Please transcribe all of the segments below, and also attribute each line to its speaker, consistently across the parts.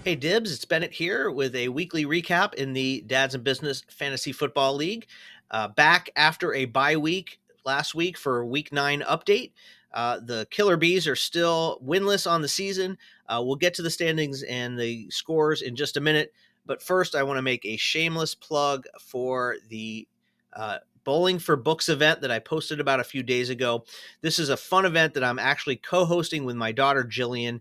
Speaker 1: Hey Dibs, it's Bennett here with a weekly recap in the Dads and Business Fantasy Football League. Back after a bye week last week for Week 9 update. The Killer Bees are still winless on the season. We'll get to the standings and the scores in just a minute. But first, I want to make a shameless plug for the uh, Bowling for Books event that I posted about a few days ago. This is a fun event that I'm actually co hosting with my daughter, Jillian.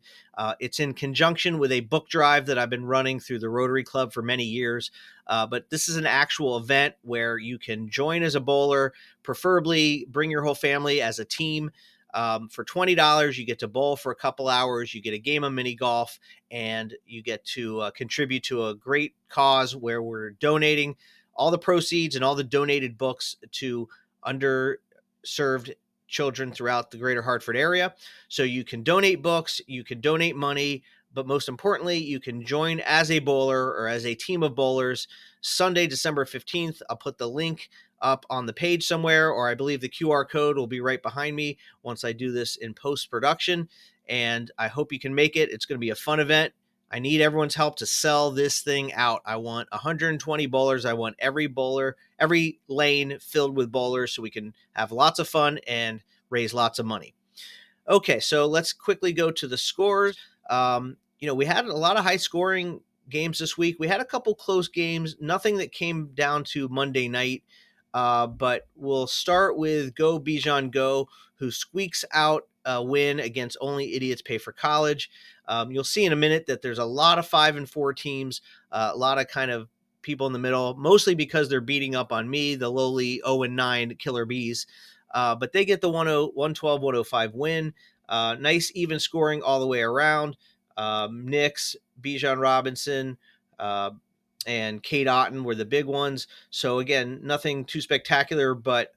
Speaker 1: It's in conjunction with a book drive that I've been running through the Rotary Club for many years. But this is an actual event where you can join as a bowler, preferably bring your whole family as a team. For $20, you get to bowl for a couple hours, you get a game of mini golf, and you get to contribute to a great cause where we're donating all the proceeds and all the donated books to underserved children throughout the greater Hartford area. So you can donate books, you can donate money, but most importantly, you can join as a bowler or as a team of bowlers Sunday, December 15th. I'll put the link up on the page somewhere, or I believe the QR code will be right behind me once I do this in post production. And I hope you can make it. It's going to be a fun event. I need everyone's help to sell this thing out. I want 120 bowlers. I want every bowler, every lane filled with bowlers so we can have lots of fun and raise lots of money. Okay, so let's quickly go to the scores. We had a lot of high scoring games this week. We had a couple close games, nothing that came down to Monday night. But we'll start with Go Bijan Go, who squeaks out a win against Only Idiots Pay for College. You'll see in a minute that there's a lot of 5-4 teams, a lot of kind of people in the middle, mostly because they're beating up on me, the lowly 0-9 Killer Bees. But they get the 112-105 win. Nice even scoring all the way around. Nix, Bijan Robinson, and Kate Otten were the big ones. So again, nothing too spectacular, but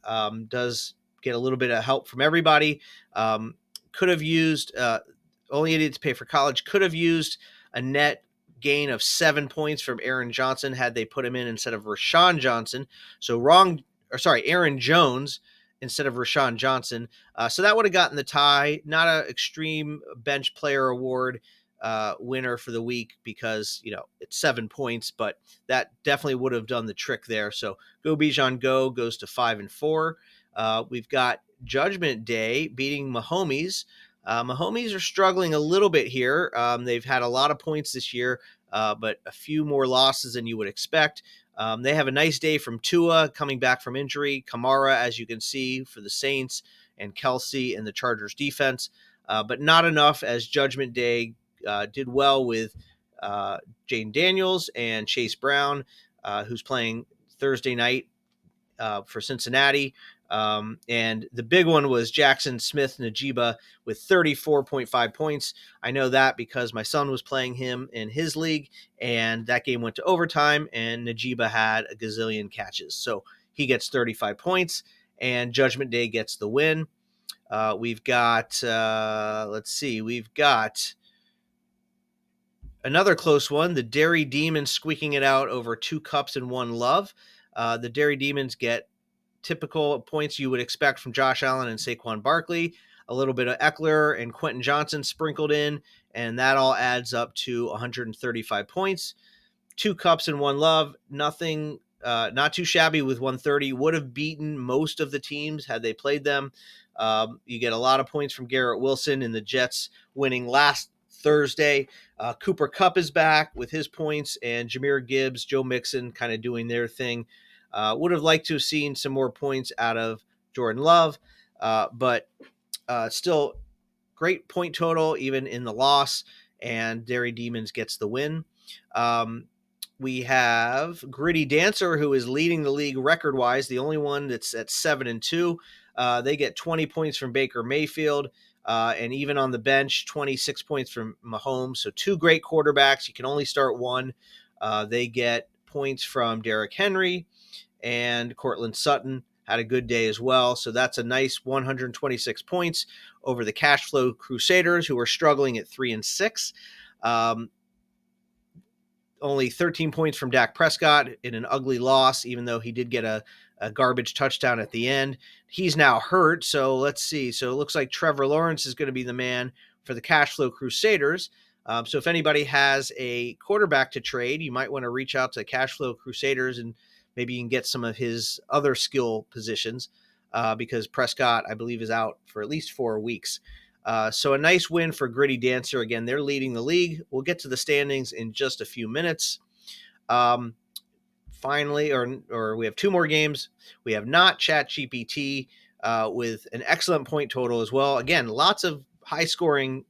Speaker 1: does get a little bit of help from everybody. Could have used Only Idiots Pay for College. Could have used a net gain of 7 points from Aaron Johnson had they put him in instead of Rashawn Johnson. So Aaron Jones instead of Rashawn Johnson. So that would have gotten the tie. Not an extreme bench player award winner for the week because, it's 7 points, but that definitely would have done the trick there. So Go Bijan Go goes to 5-4. We've got Judgment Day beating Mahomes. Mahomes are struggling a little bit here. They've had a lot of points this year, but a few more losses than you would expect. They have a nice day from Tua coming back from injury. Kamara, as you can see, for the Saints, and Kelsey in the Chargers defense, but not enough as Judgment Day did well with Jane Daniels and Chase Brown, who's playing Thursday night for Cincinnati. And the big one was Jackson Smith Najiba with 34.5 points. I know that because my son was playing him in his league, and that game went to overtime, and Najiba had a gazillion catches. So he gets 35 points, and Judgment Day gets the win. We've got another close one, the Dairy Demons squeaking it out over 2 cups and 1 love. The Dairy Demons get typical points you would expect from Josh Allen and Saquon Barkley, a little bit of Eckler and Quentin Johnson sprinkled in, and that all adds up to 135 points. 2 cups and 1 love, nothing, not too shabby with 130. Would have beaten most of the teams had they played them. You get a lot of points from Garrett Wilson and the Jets winning last Thursday. Cooper Kupp is back with his points, and Jahmyr Gibbs, Joe Mixon kind of doing their thing. Would have liked to have seen some more points out of Jordan Love, but still great point total even in the loss, and Dairy Demons gets the win. We have Gritty Dancer, who is leading the league record-wise, the only one that's at 7-2. They get 20 points from Baker Mayfield, and even on the bench, 26 points from Mahomes. So 2 great quarterbacks. You can only start one. They get points from Derrick Henry, and Cortland Sutton had a good day as well. So that's a nice 126 points over the Cash Flow Crusaders, who are struggling at 3-6. Only 13 points from Dak Prescott in an ugly loss, even though he did get a garbage touchdown at the end. He's now hurt, so let's see. So it looks like Trevor Lawrence is going to be the man for the Cash Flow Crusaders. So if anybody has a quarterback to trade, you might want to reach out to Cashflow Crusaders and maybe you can get some of his other skill positions because Prescott, I believe, is out for at least 4 weeks. So a nice win for Gritty Dancer. Again, they're leading the league. We'll get to the standings in just a few minutes. Finally, or we have 2 more games. We have not ChatGPT with an excellent point total as well. Again, lots of high scoring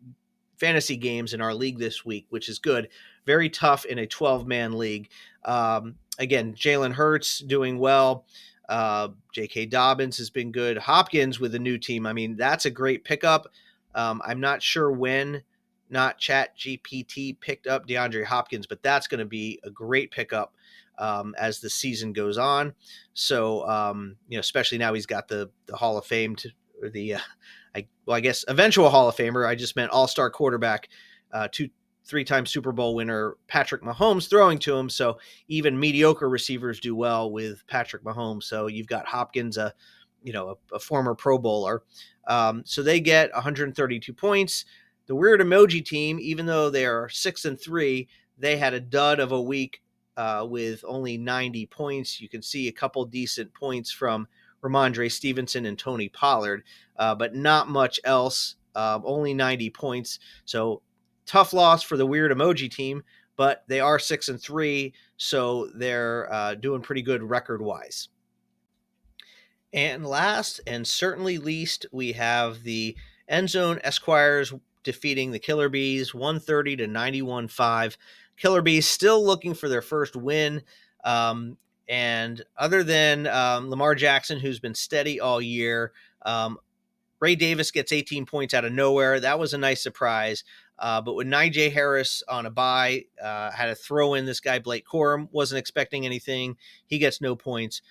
Speaker 1: fantasy games in our league this week, which is good. Very tough in a 12-man league. Again, Jalen Hurts doing well. J.K. Dobbins has been good. Hopkins with a new team. I mean, that's a great pickup. I'm not sure when not ChatGPT picked up DeAndre Hopkins, but that's going to be a great pickup as the season goes on. So, especially now he's got the Hall of Fame or the I guess eventual Hall of Famer. I just meant all-star quarterback, 3-time Super Bowl winner Patrick Mahomes throwing to him. So even mediocre receivers do well with Patrick Mahomes. So you've got Hopkins, a former Pro Bowler. So they get 132 points. The Weird Emoji team, even though they are 6-3, they had a dud of a week with only 90 points. You can see a couple decent points from Ramondre Stevenson and Tony Pollard, but not much else. Only 90 points. So tough loss for the Weird Emoji team, but they are 6-3, so they're doing pretty good record-wise. And last and certainly least, we have the End Zone Esquires defeating the Killer Bees 130 to 91-5. Killer Bees still looking for their first win. And other than Lamar Jackson, who's been steady all year, Ray Davis gets 18 points out of nowhere. That was a nice surprise. But with Najee Harris on a bye, had to throw in this guy, Blake Corum, wasn't expecting anything. He gets no points.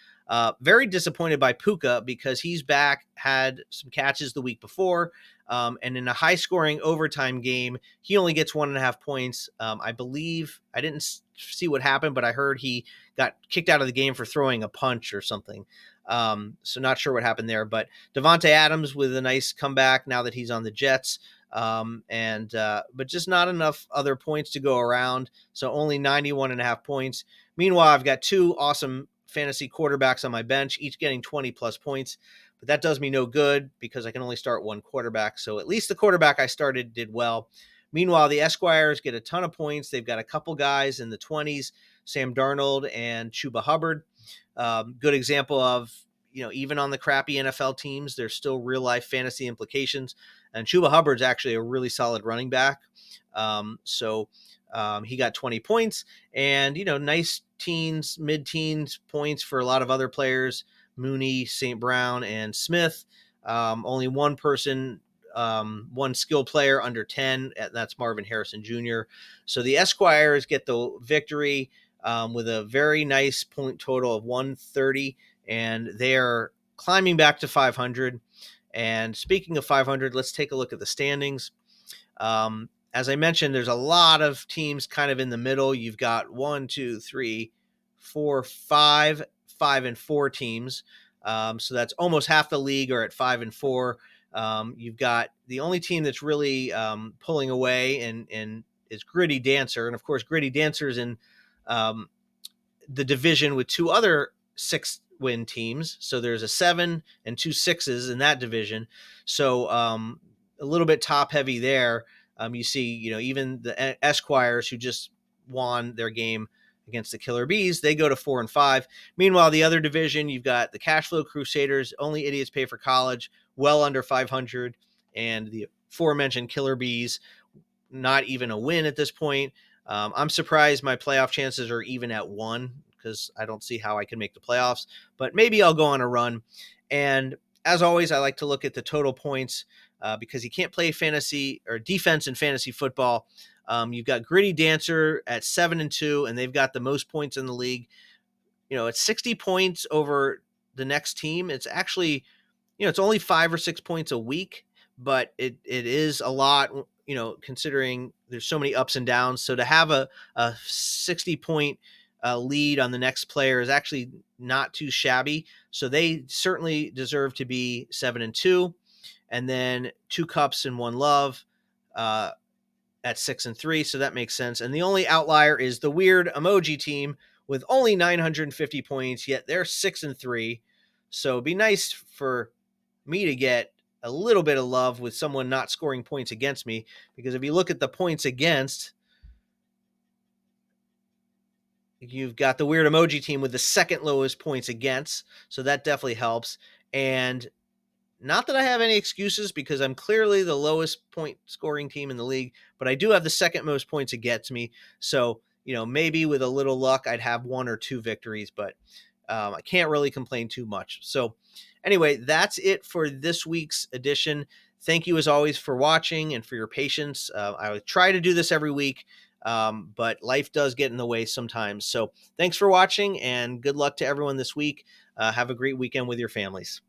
Speaker 1: Very disappointed by Puka because he's back, had some catches the week before. And in a high-scoring overtime game, he only gets 1.5 points. I believe, I didn't see what happened, but I heard he got kicked out of the game for throwing a punch or something. So not sure what happened there. But Devontae Adams with a nice comeback now that he's on the Jets. But just not enough other points to go around. So only 91.5 points. Meanwhile, I've got 2 awesome fantasy quarterbacks on my bench, each getting 20+ points. But that does me no good because I can only start 1 quarterback. So at least the quarterback I started did well. Meanwhile, the Esquires get a ton of points. They've got a couple guys in the 20s, Sam Darnold and Chuba Hubbard. Good example of, even on the crappy NFL teams, there's still real life fantasy implications. And Chuba Hubbard's actually a really solid running back. He got 20 points and, nice teens, mid-teens points for a lot of other players, Mooney, St. Brown, and Smith. Only one person, one skill player under 10, and that's Marvin Harrison Jr. So the Esquires get the victory with a very nice point total of 130, and they are climbing back to 500. And speaking of 500, let's take a look at the standings. As I mentioned, there's a lot of teams kind of in the middle. You've got 1, 2, 3, 4, 5, 5-4 teams. So that's almost half the league are at 5-4. You've got the only team that's really pulling away and is Gritty Dancer. And of course, Gritty Dancer is in the division with 2 other 6-win teams. So there's a 7 and 2 6s in that division. So a little bit top heavy there. You see, even the Esquires who just won their game against the Killer Bees, they go to 4-5. Meanwhile, the other division, you've got the Cashflow Crusaders, only idiots pay for college, well under 500, and the aforementioned Killer Bees, not even a win at this point. I'm surprised my playoff chances are even at 1 because I don't see how I can make the playoffs, but maybe I'll go on a run. And as always, I like to look at the total points because you can't play fantasy or defense in fantasy football. You've got Gritty Dancer at 7-2, and they've got the most points in the league. It's 60 points over the next team. It's actually, it's only 5 or 6 points a week, but it is a lot, considering there's so many ups and downs. So to have a 60-point lead on the next player is actually not too shabby. So they certainly deserve to be 7-2. And then 2 cups and 1 love. at 6-3, so that makes sense. And the only outlier is the weird emoji team with only 950 points, yet they're 6-3. So it'd be nice for me to get a little bit of love with someone not scoring points against me, because if you look at the points against, you've got the weird emoji team with the second lowest points against, so that definitely helps. And not that I have any excuses, because I'm clearly the lowest point scoring team in the league, but I do have the second most points against me. So, maybe with a little luck, I'd have one or two victories, but I can't really complain too much. So, anyway, that's it for this week's edition. Thank you, as always, for watching and for your patience. I try to do this every week, but life does get in the way sometimes. So, thanks for watching, and good luck to everyone this week. Have a great weekend with your families.